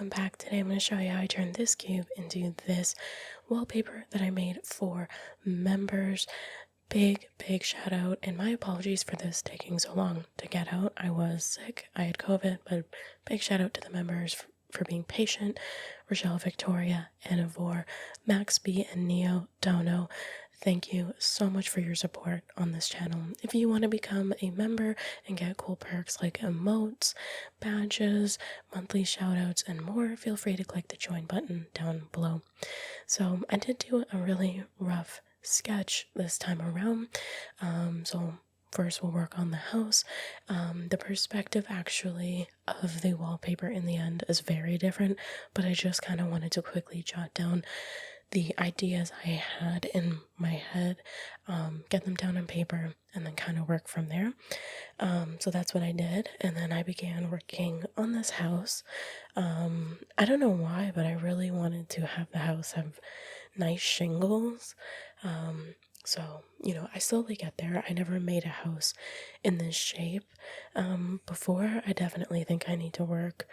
welcome back. Today I'm going to show you how I turned this cube into this wallpaper that I made for members. Big shout out, and my apologies for this taking so long to get out. I was sick, I had COVID, but big shout out to the members for being patient. Rochelle, Victoria, Anivore, Max B, and Neo Dono. Thank you so much for your support on this channel. If you want to become a member and get cool perks like emotes, badges, monthly shoutouts, and more, feel free to click the join button down below. So I did do a really rough sketch this time around. So first we'll work on the house. The perspective actually of the wallpaper in the end is very different, but I just kind of wanted to quickly jot down the ideas I had in my head, get them down on paper, and then kind of work from there. So that's what I did, and then I began working on this house. I don't know why, but I really wanted to have the house have nice shingles. So, I slowly get there. I never made a house in this shape before. I definitely think I need to work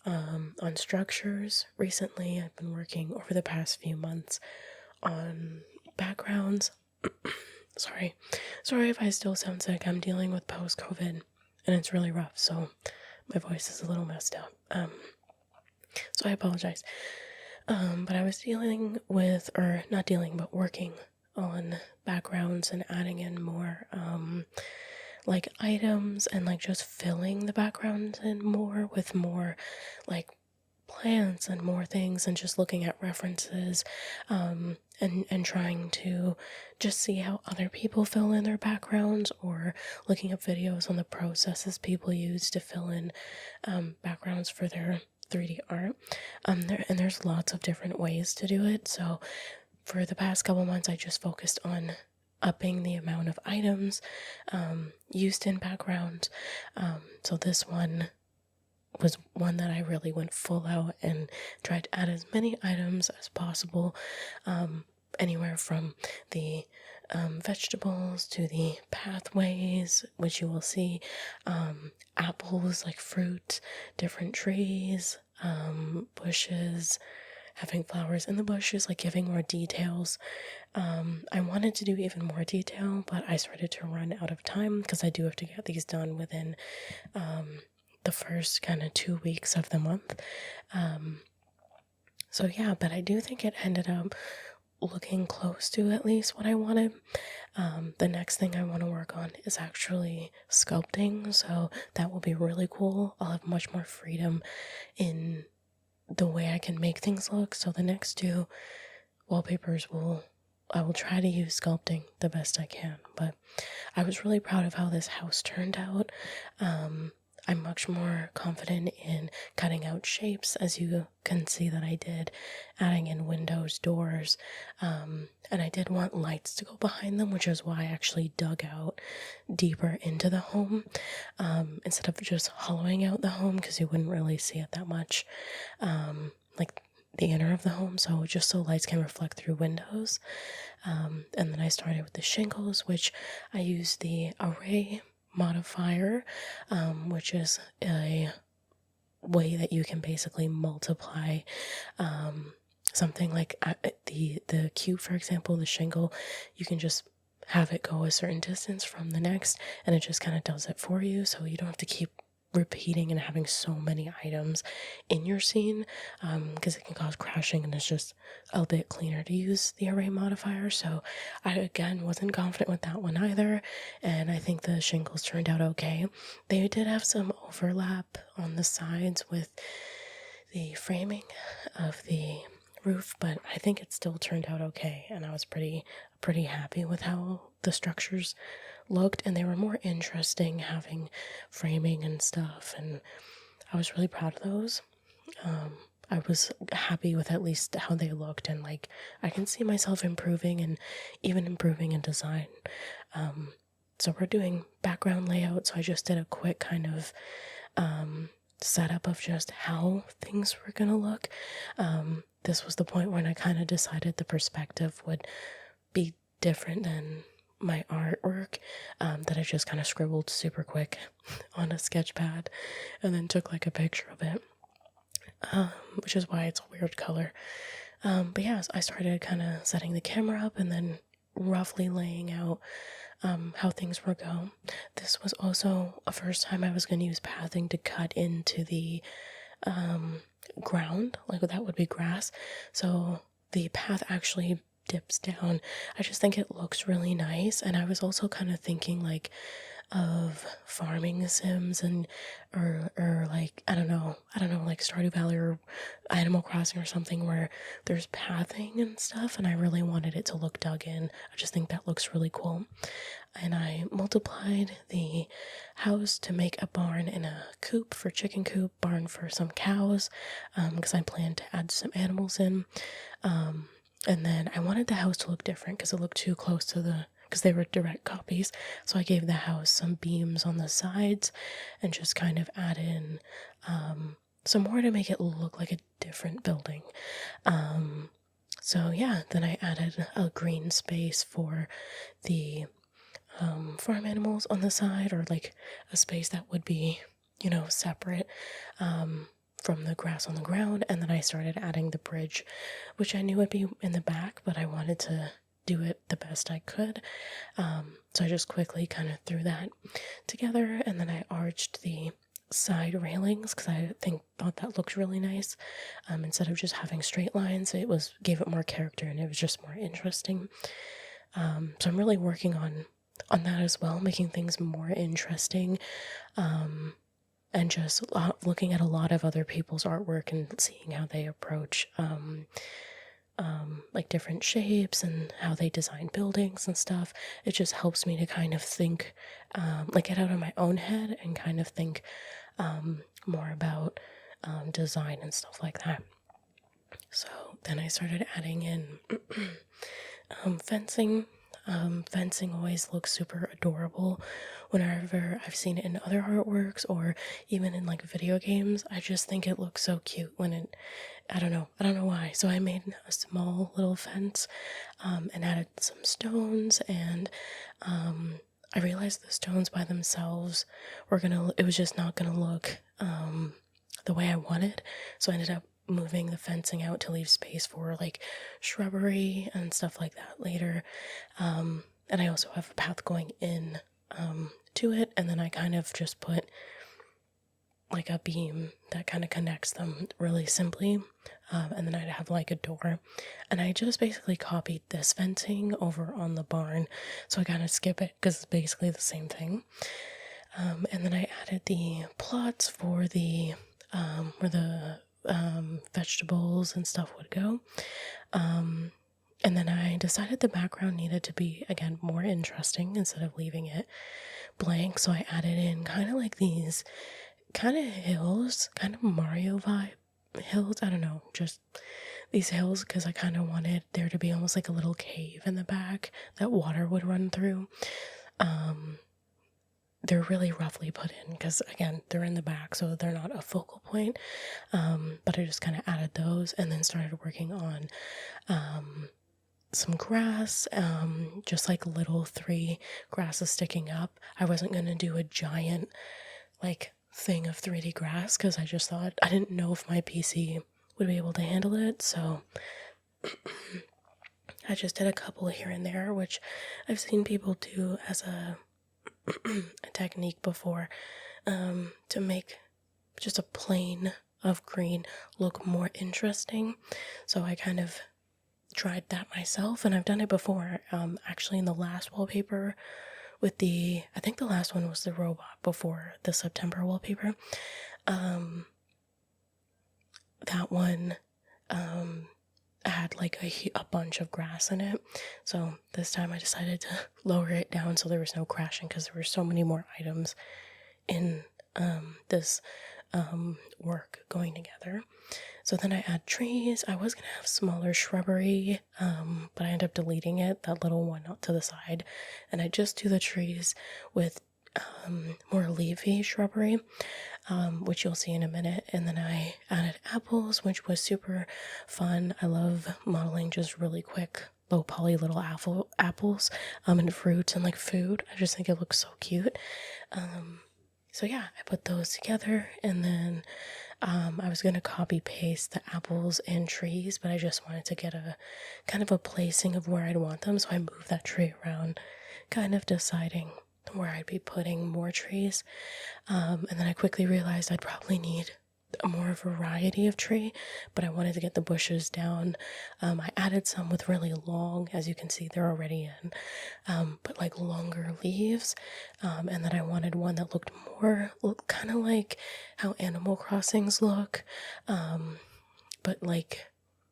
on structures. Recently, I've been working over the past few months on backgrounds. Sorry if I still sound sick. I'm dealing with post-COVID, and it's really rough, so my voice is a little messed up. So I apologize. But I was working on backgrounds and adding in more like items and like just filling the background in more with more like plants and more things, and just looking at references and trying to just see how other people fill in their backgrounds, or looking up videos on the processes people use to fill in backgrounds for their 3D art. There's lots of different ways to do it. So for the past couple months, I just focused on upping the amount of items used in backgrounds. So this one was one that I really went full out and tried to add as many items as possible, anywhere from the vegetables to the pathways, which you will see, apples, like fruit, different trees, bushes, having flowers in the bushes, like giving more details. I wanted to do even more detail, but I started to run out of time because I do have to get these done within the first kind of 2 weeks of the month. So yeah, but I do think it ended up looking close to at least what I wanted. The next thing I want to work on is actually sculpting, so that will be really cool. I'll have much more freedom in the way I can make things look. So the next two wallpapers I will try to use sculpting the best I can. But I was really proud of how this house turned out. I'm much more confident in cutting out shapes, as you can see that I did, adding in windows, doors, and I did want lights to go behind them, which is why I actually dug out deeper into the home, instead of just hollowing out the home, because you wouldn't really see it that much, like the inner of the home, so just so lights can reflect through windows. And then I started with the shingles, which I used the array modifier, which is a way that you can basically multiply something like the cube, for example, the shingle. You can just have it go a certain distance from the next, and it just kind of does it for you, so you don't have to keep repeating and having so many items in your scene, because it can cause crashing, and it's just a bit cleaner to use the array modifier. So I again wasn't confident with that one either, and I think the shingles turned out okay. They did have some overlap on the sides with the framing of the roof, but I think it still turned out okay, and I was pretty happy with how the structures looked, and they were more interesting having framing and stuff, and I was really proud of those. I was happy with at least how they looked, and like I can see myself improving, and even improving in design. So we're doing background layout, so I just did a quick kind of setup of just how things were gonna look. This was the point when I kind of decided the perspective would be different than my artwork, that I just kind of scribbled super quick on a sketch pad and then took like a picture of it. which is why it's a weird color. But yeah, so I started kind of setting the camera up and then roughly laying out how things were going. This was also a first time I was going to use pathing to cut into the ground, like that would be grass. So the path actually dips down. I just think it looks really nice, and I was also kind of thinking like of farming sims and or like I don't know like Stardew Valley or Animal Crossing or something where there's pathing and stuff, and I really wanted it to look dug in. I just think that looks really cool. And I multiplied the house to make a barn and a coop for chicken coop, barn for some cows, because I planned to add some animals in. And then I wanted the house to look different because it looked too close to because they were direct copies. So I gave the house some beams on the sides and just kind of add in some more to make it look like a different building. So yeah, then I added a green space for the farm animals on the side, or like a space that would be, separate from the grass on the ground. And then I started adding the bridge, which I knew would be in the back, but I wanted to do it the best I could. So I just quickly kind of threw that together, and then I arched the side railings because I thought that looked really nice. Instead of just having straight lines, gave it more character and it was just more interesting. So I'm really working on that as well, making things more interesting, and just looking at a lot of other people's artwork and seeing how they approach like different shapes and how they design buildings and stuff. It just helps me to kind of think, like get out of my own head and kind of think more about design and stuff like that. So then I started adding in fencing. Fencing always looks super adorable whenever I've seen it in other artworks or even in like video games. I just think it looks so cute when I don't know why. So I made a small little fence and added some stones, and I realized the stones by themselves it was just not gonna look the way I wanted. So I ended up moving the fencing out to leave space for like shrubbery and stuff like that later. And I also have a path going in to it, and then I kind of just put like a beam that kind of connects them really simply, and then I'd have like a door, and I just basically copied this fencing over on the barn, so I kind of skip it because it's basically the same thing. And then I added the plots for the where the vegetables and stuff would go. And then I decided the background needed to be, again, more interesting instead of leaving it blank. So I added in kind of like these kind of hills, kind of Mario vibe hills. I don't know, just these hills, because I kind of wanted there to be almost like a little cave in the back that water would run through. They're really roughly put in because, again, they're in the back, so they're not a focal point. But I just kind of added those and then started working on some grass, just like little 3 grasses sticking up. I wasn't going to do a giant like thing of 3D grass because I just thought, I didn't know if my PC would be able to handle it, so I just did a couple here and there, which I've seen people do as a technique before, to make just a plane of green look more interesting. So I kind of tried that myself, and I've done it before, actually in the last wallpaper with I think the last one was the robot before the September wallpaper. That one had like a bunch of grass in it, so this time I decided to lower it down so there was no crashing because there were so many more items in this work going together. So then I add trees. I was gonna have smaller shrubbery, but I ended up deleting it, that little one out to the side, and I just do the trees with more leafy shrubbery, which you'll see in a minute. And then I added apples, which was super fun. I love modeling just really quick, low poly little apples, and fruits and like food. I just think it looks so cute. So yeah, I put those together, and then I was gonna copy paste the apples and trees, but I just wanted to get a kind of a placing of where I'd want them, so I moved that tree around, kind of deciding where I'd be putting more trees. And then I quickly realized I'd probably need a more variety of tree, but I wanted to get the bushes down. I added some with really long, as you can see, they're already in, but like longer leaves. And then I wanted one that looked kind of like how Animal Crossings look, but like,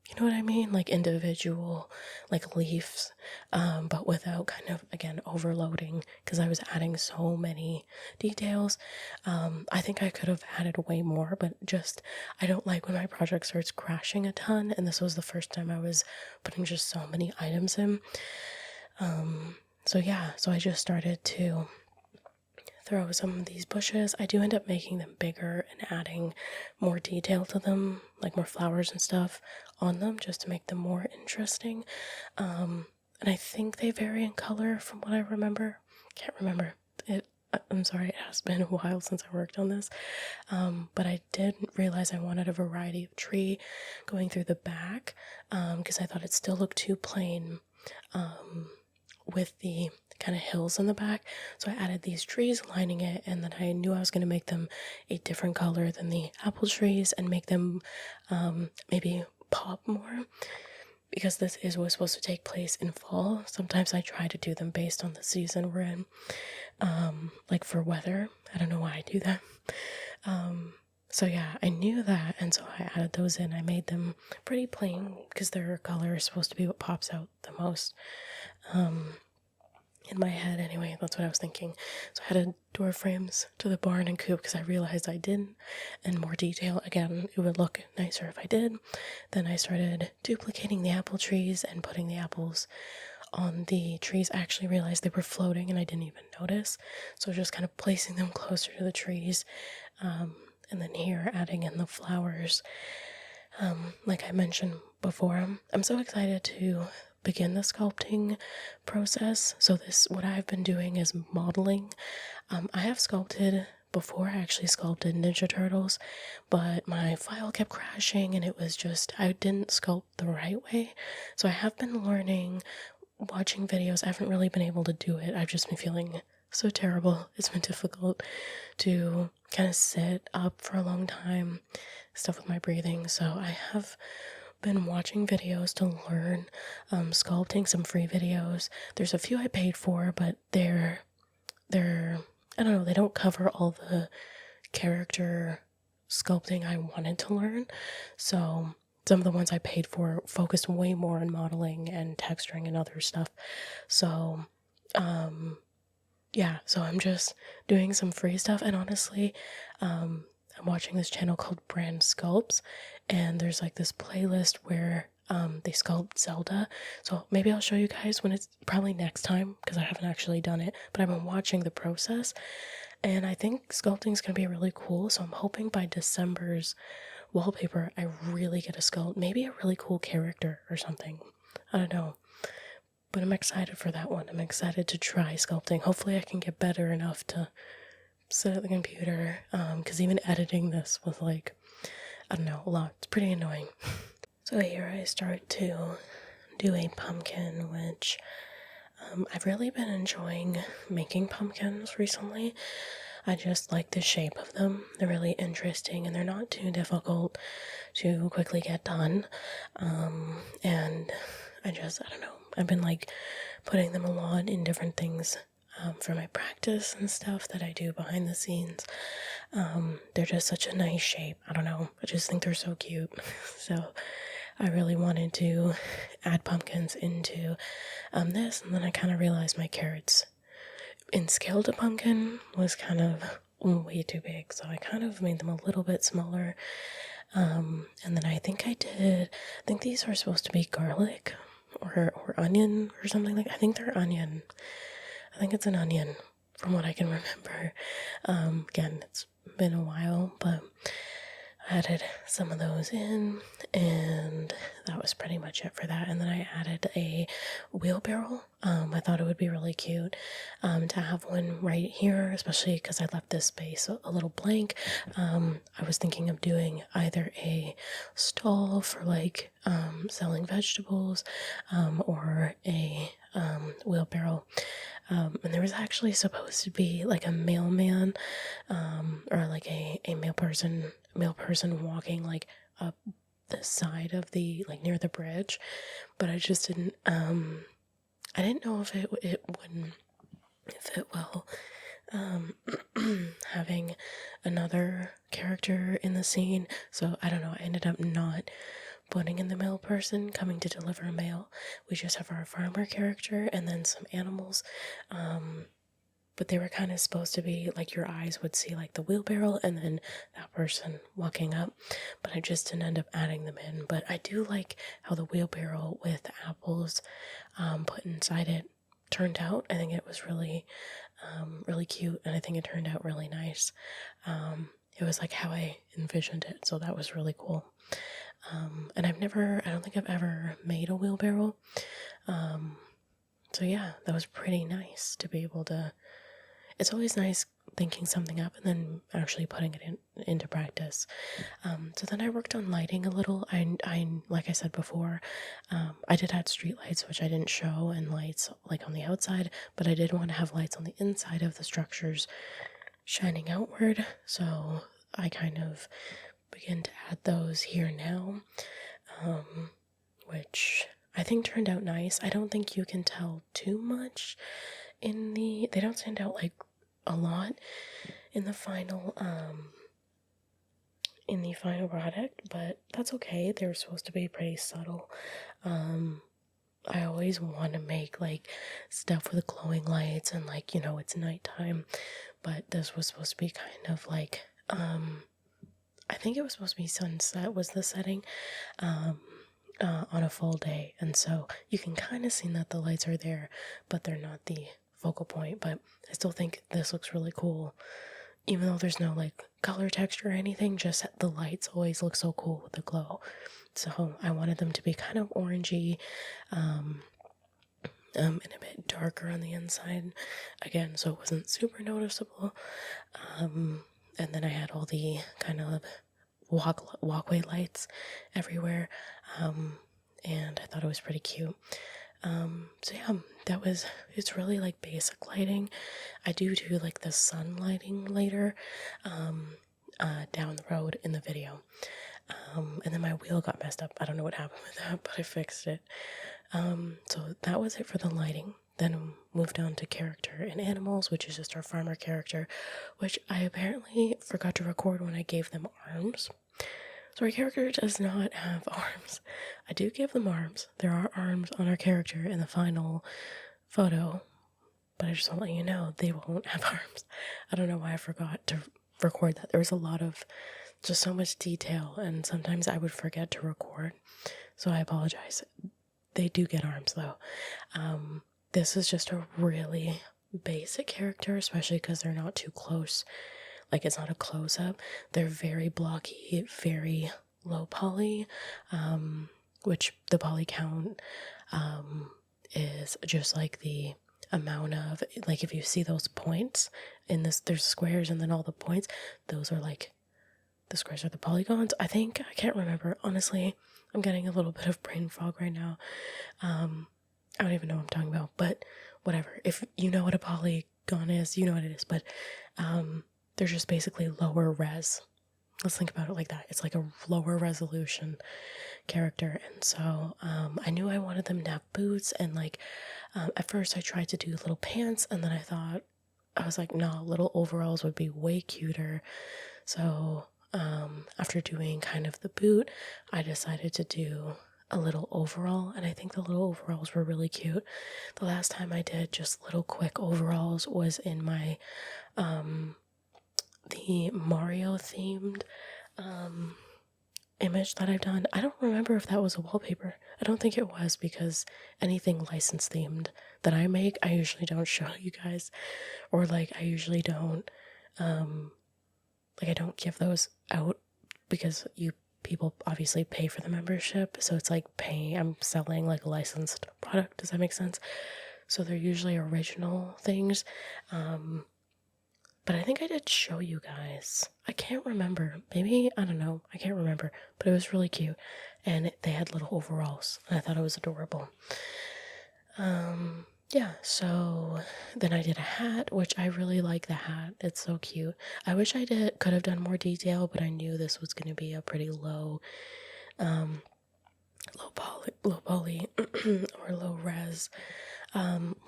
you know what I mean? Like individual, like leaves, but without kind of, again, overloading, because I was adding so many details. I think I could have added way more, but just, I don't like when my project starts crashing a ton, and this was the first time I was putting just so many items in. So yeah, so I just started to throw some of these bushes. I do end up making them bigger and adding more detail to them, like more flowers and stuff on them, just to make them more interesting. And I think they vary in color from what I remember. Can't remember it. I'm sorry, it has been a while since I worked on this. But I did realize I wanted a variety of tree going through the back, because I thought it still looked too plain with the kind of hills in the back. So I added these trees lining it, and then I knew I was going to make them a different color than the apple trees and make them maybe pop more, because was supposed to take place in fall. Sometimes I try to do them based on the season we're in, like for weather. I don't know why I do that. So yeah, I knew that, and so I added those in. I made them pretty plain because their color is supposed to be what pops out the most. In my head anyway, that's what I was thinking. So I added door frames to the barn and coop because I realized I didn't, and more detail. Again, it would look nicer if I did. Then I started duplicating the apple trees and putting the apples on the trees. I actually realized they were floating and I didn't even notice, so just kind of placing them closer to the trees. And then here adding in the flowers, like I mentioned before. I'm so excited to begin the sculpting process. So what I've been doing is modeling. I have sculpted before. I actually sculpted Ninja Turtles, but my file kept crashing and it was just, I didn't sculpt the right way. So I have been learning, watching videos. I haven't really been able to do it. I've just been feeling so terrible. It's been difficult to kind of sit up for a long time, stuff with my breathing. So I have been watching videos to learn sculpting, some free videos. There's a few I paid for, but they're I don't know, they don't cover all the character sculpting I wanted to learn. So some of the ones I paid for focused way more on modeling and texturing and other stuff. So yeah, so I'm just doing some free stuff, and honestly, I'm watching this channel called Brand Sculpts, and there's like this playlist where they sculpt Zelda. So maybe I'll show you guys when it's probably next time, because I haven't actually done it, but I've been watching the process, and I think sculpting is gonna be really cool. So I'm hoping by December's wallpaper I really get a sculpt, maybe a really cool character or something. I don't know. But I'm excited for that one. I'm excited to try sculpting. Hopefully I can get better enough to sit at the computer, because even editing this was like, I don't know, a lot. It's pretty annoying. So here I start to do a pumpkin, which I've really been enjoying making pumpkins recently. I just like the shape of them. They're really interesting and they're not too difficult to quickly get done. And I don't know. I've been like putting them a lot in different things for my practice and stuff that I do behind the scenes. They're just such a nice shape. I don't know. I just think they're so cute. So I really wanted to add pumpkins into this, and then I kind of realized my carrots in scale to pumpkin was kind of way too big, so I kind of made them a little bit smaller. And then I think these are supposed to be garlic or onion or something like that. I think they're onion. I think it's an onion from what I can remember. Again, it's been a while, but added some of those in, and that was pretty much it for that. And then I added a wheelbarrow. I thought it would be really cute to have one right here, especially because I left this space a little blank. I was thinking of doing either a stall for like selling vegetables, or a wheelbarrow. And there was actually supposed to be like a mailman, or like a male person walking like up the side of the, like near the bridge, but I just didn't I didn't know if it wouldn't fit well, having another character in the scene. So I don't know, I ended up not putting in the mail person coming to deliver mail. We just have our farmer character and then some animals. But they were kind of supposed to be like your eyes would see like the wheelbarrow and then that person walking up, but I just didn't end up adding them in. But I do like how the wheelbarrow with apples put inside it turned out. I think it was really really cute, and I think it turned out really nice. It was like how I envisioned it, so that was really cool. And I don't think I've ever made a wheelbarrow. So yeah, that was pretty nice to be able to. It's always nice thinking something up and then actually putting it into practice. So then I worked on lighting a little. I like I said before, I did add street lights, which I didn't show, and lights like on the outside, but I did want to have lights on the inside of the structures shining outward. So I kind of begin to add those here now, which I think turned out nice. I don't think you can tell too much they don't stand out like a lot in the final product, but that's okay. They're supposed to be pretty subtle. I always want to make like stuff with glowing lights and like, it's nighttime, but this was supposed to be kind of like I think it was supposed to be sunset was the setting on a full day, and so you can kind of see that the lights are there, but they're not the focal point. But I still think this looks really cool, even though there's no like color texture or anything. Just the lights always look so cool with the glow, so I wanted them to be kind of orangey, and a bit darker on the inside again, so it wasn't super noticeable. And then I had all the kind of walkway lights everywhere, and I thought it was pretty cute. So yeah, it's really like basic lighting. I do like the sun lighting later, down the road in the video. And then my wheel got messed up. I don't know what happened with that, but I fixed it. So that was it for the lighting. Then moved on to character and animals, which is just our farmer character, which I apparently forgot to record when I gave them arms. So our character does not have arms. I do give them arms. There are arms on our character in the final photo, but I just want to let you know they won't have arms. I don't know why I forgot to record that. There was a lot of just so much detail, and sometimes I would forget to record, so I apologize. They do get arms though. This is just a really basic character, especially because they're not too close. Like, it's not a close-up. They're very blocky, very low poly, which the poly count is just like the amount of, like, if you see those points in this, there's squares and then all the points, those are like, the squares are the polygons. I can't remember. Honestly, I'm getting a little bit of brain fog right now. I don't even know what I'm talking about, but whatever. If you know what a polygon is, you know what it is, but they're just basically lower res. Let's think about it like that. It's like a lower resolution character, and so I knew I wanted them to have boots, and like at first I tried to do little pants, and then I was like, no, little overalls would be way cuter. So after doing kind of the boot, I decided to do a little overall, and I think the little overalls were really cute. The last time I did just little quick overalls was in my the Mario themed image that I've done. I don't remember if that was a wallpaper. I don't think it was, because anything license themed that I make, I usually don't show you guys, or like I usually don't like I don't give those out because people obviously pay for the membership, so it's like I'm selling like a licensed product. Does that make sense? So they're usually original things. But I think I did show you guys. I can't remember. Maybe, I don't know. I can't remember. But it was really cute. And they had little overalls. And I thought it was adorable. Yeah, so then I did a hat, which I really like the hat. It's so cute. I wish I could have done more detail, but I knew this was going to be a pretty low poly or low res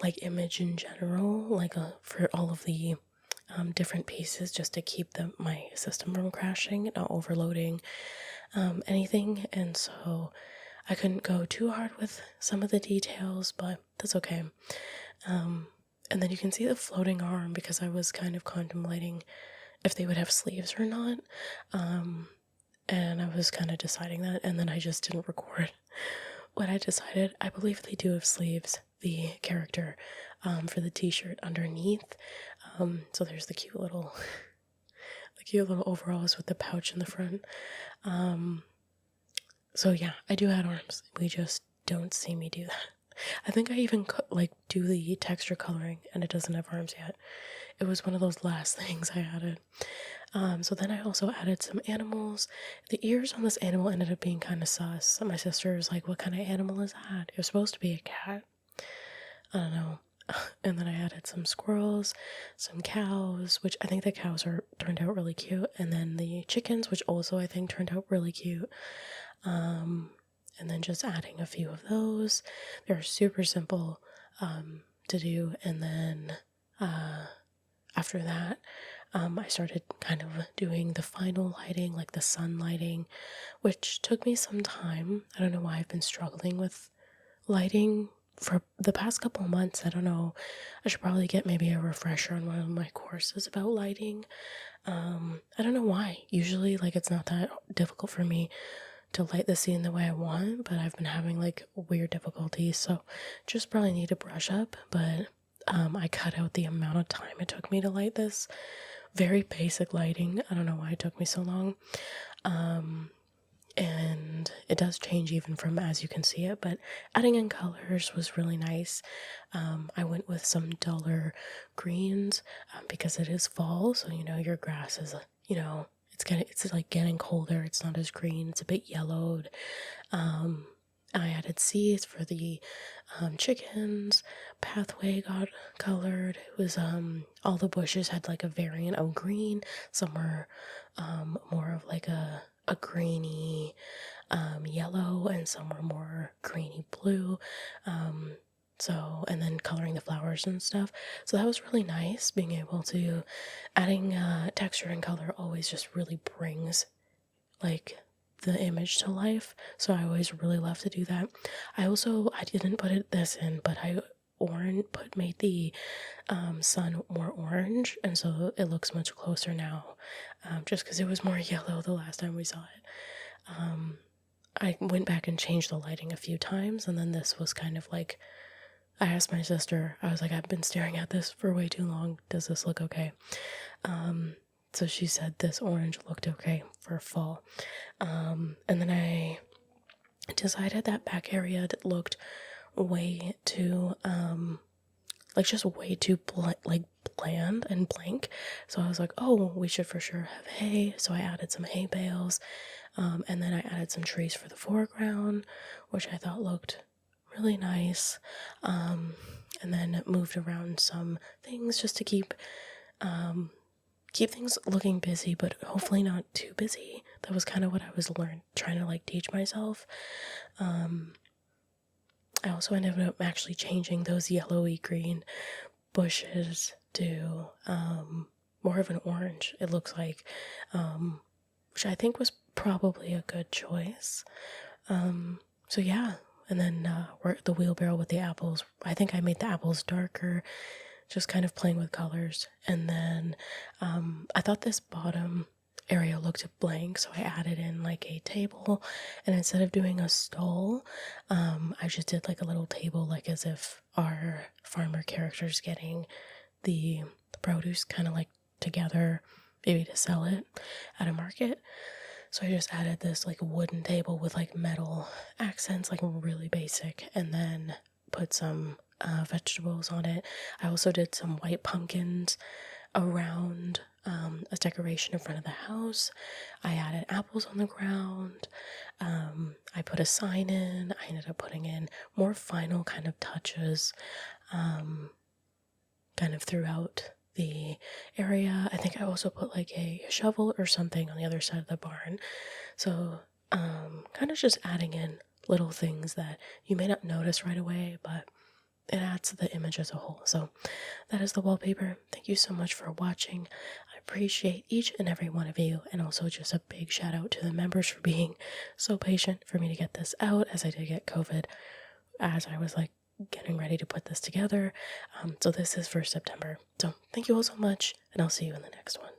like image in general, like for all of the different pieces, just to keep my system from crashing, not overloading anything. And so I couldn't go too hard with some of the details, but that's okay. And then you can see the floating arm, because I was kind of contemplating if they would have sleeves or not. And I was kind of deciding that, and then I just didn't record what I decided. I believe they do have sleeves, the character, for the t-shirt underneath. So there's the cute little overalls with the pouch in the front. So yeah, I do add arms. We just don't see me do that. I think I even do the texture coloring, and it doesn't have arms yet. It was one of those last things I added. So then I also added some animals. The ears on this animal ended up being kind of sus. My sister was like, what kind of animal is that? It was supposed to be a cat. I don't know. And then I added some squirrels, some cows, which I think the cows turned out really cute. And then the chickens, which also I think turned out really cute. And then just adding a few of those. They're super simple to do. And then after that, I started kind of doing the final lighting, like the sun lighting, which took me some time. I don't know why I've been struggling with lighting for the past couple of months. I don't know. I should probably get maybe a refresher on one of my courses about lighting. I don't know why. Usually, like, it's not that difficult for me to light the scene the way I want, but I've been having like weird difficulties, so just probably need to brush up. But I cut out the amount of time it took me to light this. Very basic lighting. I don't know why it took me so long. And it does change even from as you can see it, but adding in colors was really nice. I went with some duller greens because it is fall, so your grass is it's like getting colder. It's not as green. It's a bit yellowed. I added seeds for the chickens. Pathway got colored. It was all the bushes had like a variant of green. Some were more of like a greeny yellow, and some were more greeny blue. And then coloring the flowers and stuff. So that was really nice, being able to adding texture and color always just really brings like the image to life. So I always really love to do that. I didn't put this in, but I made the sun more orange, and so it looks much closer now, just because it was more yellow the last time we saw it. I went back and changed the lighting a few times, and then this was kind of like, I asked my sister, I was like, I've been staring at this for way too long. Does this look okay? So she said this orange looked okay for fall. And then I decided that back area looked way too, just way too bland and blank. So I was like, oh, we should for sure have hay. So I added some hay bales. And then I added some trees for the foreground, which I thought looked really nice. And then moved around some things just to keep things looking busy, but hopefully not too busy. That was kind of what I was trying to teach myself. I also ended up actually changing those yellowy green bushes to more of an orange, it looks like, which I think was probably a good choice. So yeah. And then the wheelbarrow with the apples, I think I made the apples darker, just kind of playing with colors. And then I thought this bottom area looked blank, so I added in like a table, and instead of doing a stall, I just did like a little table, like as if our farmer character's getting the produce kind of like together, maybe to sell it at a market. So I just added this like wooden table with like metal accents, like really basic, and then put some vegetables on it. I also did some white pumpkins around a decoration in front of the house. I added apples on the ground. I put a sign in. I ended up putting in more final kind of touches kind of throughout the area. I think I also put like a shovel or something on the other side of the barn. So kind of just adding in little things that you may not notice right away, but it adds to the image as a whole. So that is the wallpaper. Thank you so much for watching. I appreciate each and every one of you, and also just a big shout out to the members for being so patient for me to get this out, as I did get COVID as I was like getting ready to put this together. So this is for September. So thank you all so much, and I'll see you in the next one.